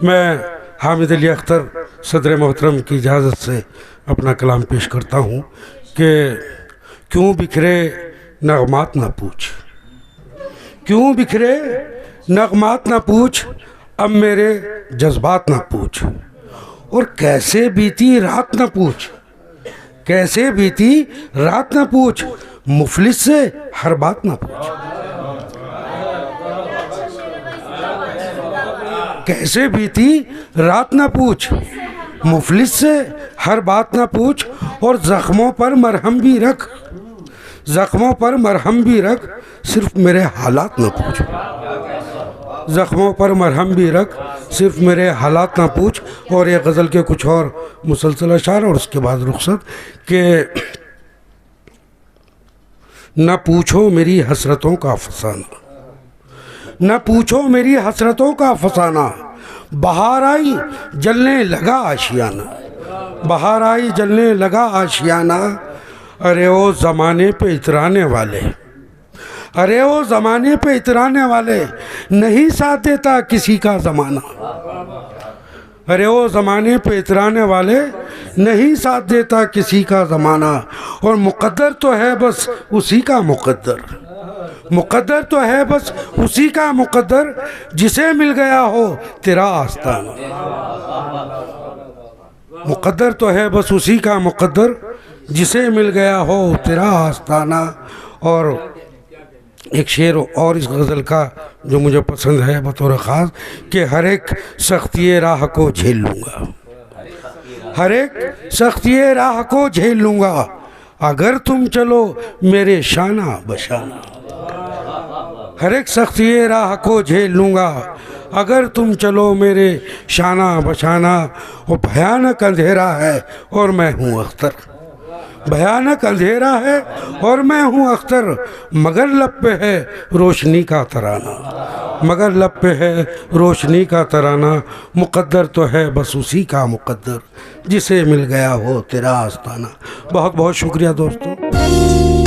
मैं हामिद अली अख्तर सदर मोहतरम की इजाज़त से अपना कलाम पेश करता हूँ कि क्यों बिखरे नगमात न पूछ, क्यों बिखरे नगमात न पूछ, अब मेरे जज्बात न पूछ, और कैसे बीती रात न पूछ, कैसे बीती रात न पूछ, मुफलिस से हर बात न पूछ। कैसे बीती रात न पूछ, मुफलिस से हर बात न पूछ, और ज़ख्मों पर मरहम भी रख, ज़ख्मों पर मरहम भी रख, सिर्फ मेरे हालात न पूछ। ज़ख्मों पर मरहम भी रख, सिर्फ मेरे हालात ना पूछ। और ये गज़ल के कुछ और मुसलसल अशार और उसके बाद रुखसत के न पूछो मेरी हसरतों का फसाना, न पूछो मेरी हसरतों का फसाना, बहार आई जलने लगा आशियाना, बहार आई जलने लगा आशियाना। अरे ओ ज़माने पे इतराने वाले, अरे वो ज़माने पे इतराने वाले, नहीं साथ देता किसी का ज़माना। अरे वो ज़माने पे इतराने वाले, नहीं साथ देता किसी का ज़माना। और मुक़द्दर तो है बस उसी का मुक़द्दर, मुक़द्दर तो है बस उसी का मुक़द्दर, जिसे मिल गया हो तेरा आस्ताना। मुक़द्दर तो है बस उसी का मुक़द्दर, जिसे मिल गया हो तेरा आस्ताना। और एक शेर और इस गज़ल का जो मुझे पसंद है बतौर ख़ास, कि हर एक सख्ती राह को झेल लूँगा, हर एक सख्ती राह को झेल लूँगा, अगर तुम चलो मेरे शाना बशाना। हर एक सख्ती राह को झेल लूँगा, अगर तुम चलो मेरे शाना बशाना। वो भयानक अंधेरा है और मैं हूँ अख्तर, भयानक अंधेरा है और मैं हूँ अख्तर, मगर लब पे है रोशनी का तराना, मगर लब पे है रोशनी का तराना। मुक़द्दर तो है बस उसी का मुक़द्दर, जिसे मिल गया हो तेरा आस्ताना। बहुत बहुत शुक्रिया दोस्तों।